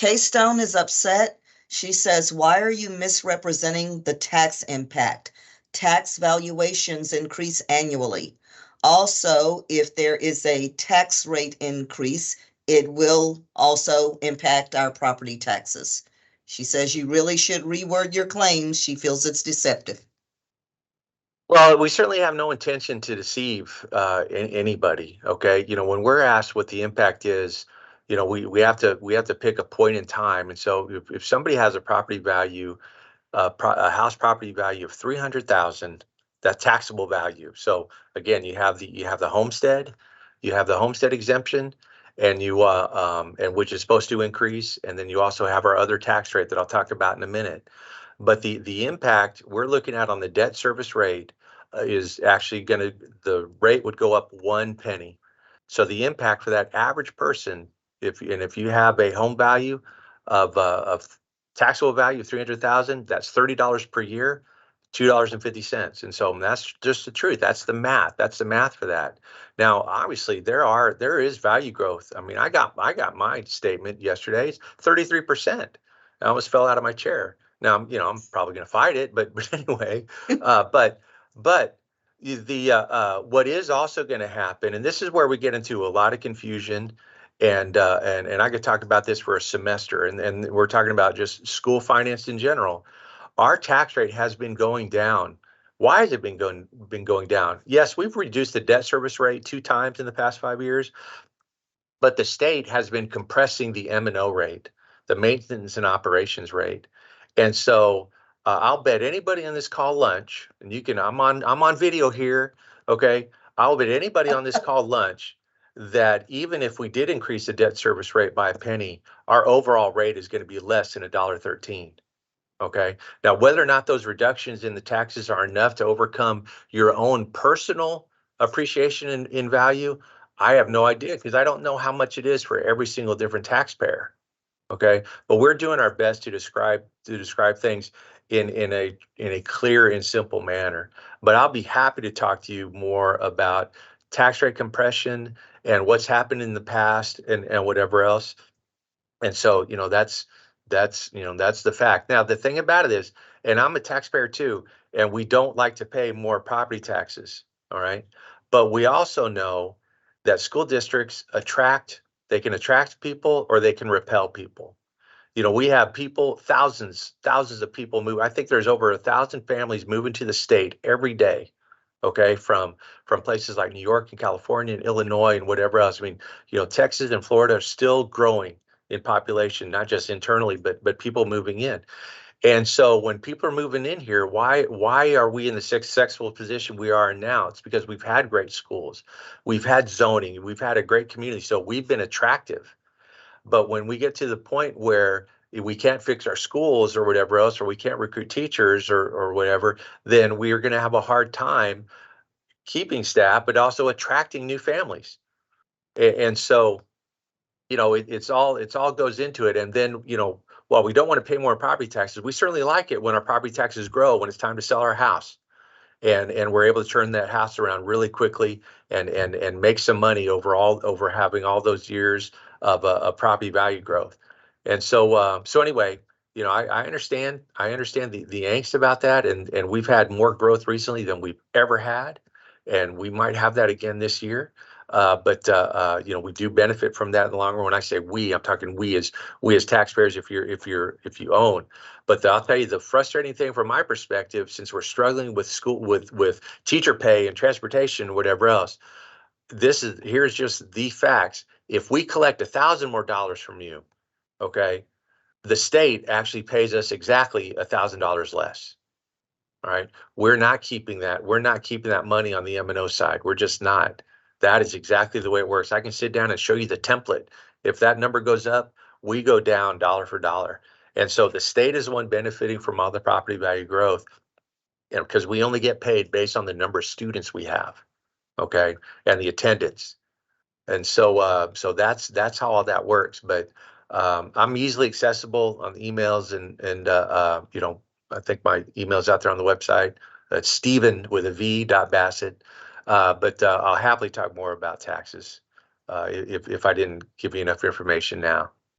Keystone is upset. She says, why are you misrepresenting the tax impact? Tax valuations increase annually. Also, if there is a tax rate increase, it will also impact our property taxes. She says you really should reword your claims. She feels it's deceptive. Well, we certainly have no intention to deceive anybody. Okay, when we're asked what the impact is, we have to pick a point in time. And so, if somebody has a property value, a house property value of 300,000, that's taxable value. So again, you have the homestead, you have the homestead exemption, and and which is supposed to increase, and then you also have our other tax rate that I'll talk about in a minute. But the impact we're looking at on the debt service rate is actually the rate would go up 1 penny. So the impact for that average person, if you have a home value of taxable value of 300,000, that's $30 per year, $2.50. And so that's just the truth. That's the math. That's the math for that. Now, obviously, there is value growth. I mean, I got my statement yesterday. It's 33%. I almost fell out of my chair. Now, I'm probably going to fight it, but anyway, but what is also going to happen, and this is where we get into a lot of confusion, and I could talk about this for a semester, and we're talking about just school finance in general. Our tax rate has been going down. Why has it been going down? Yes, we've reduced the debt service rate 2 times in the past 5 years, but the state has been compressing the M&O rate, the maintenance and operations rate. And so I'll bet anybody on this call lunch, and I'm on video here, okay? I'll bet anybody on this call lunch that even if we did increase the debt service rate by 1 penny, our overall rate is going to be less than $1.13. Okay. Now, whether or not those reductions in the taxes are enough to overcome your own personal appreciation in value, I have no idea, because I don't know how much it is for every single different taxpayer. Okay. But we're doing our best to describe things in a clear and simple manner. But I'll be happy to talk to you more about tax rate compression and what's happened in the past and whatever else. And so, that's the fact. Now, the thing about it is, and I'm a taxpayer too, and we don't like to pay more property taxes. All right. But we also know that school districts they can attract people or they can repel people. We have people, thousands of people move. I think there's over 1,000 families moving to the state every day. Okay, from places like New York and California and Illinois and whatever else. I mean, Texas and Florida are still growing in population, not just internally, but people moving in. And so when people are moving in here, why are we in the successful position we are in now? It's because we've had great schools, we've had zoning, we've had a great community, so we've been attractive. But when we get to the point where we can't fix our schools or whatever else, or we can't recruit teachers or whatever, then we are going to have a hard time keeping staff, but also attracting new families. And so, it's all goes into it. And then, while we don't want to pay more property taxes, we certainly like it when our property taxes grow, when it's time to sell our house. And we're able to turn that house around really quickly and make some money over having all those years of property value growth. And so anyway, I understand the angst about that, and we've had more growth recently than we've ever had, and we might have that again this year. But we do benefit from that in the long run. When I say we, I'm talking we as taxpayers if you own. But I'll tell you, the frustrating thing from my perspective, since we're struggling with school with teacher pay and transportation, whatever else, here's just the facts. If we collect $1,000 more from you, okay, the state actually pays us exactly $1,000 less. All right, we're not keeping that. We're not keeping that money on the M&O side. We're just not. That is exactly the way it works. I can sit down and show you the template. If that number goes up, we go down dollar for dollar. And so the state is the one benefiting from all the property value growth, because we only get paid based on the number of students we have, okay, and the attendance. And so that's how all that works. But I'm easily accessible on emails, and I think my email's out there on the website. It's Stephen with a V Bassett. But I'll happily talk more about taxes if I didn't give you enough information now.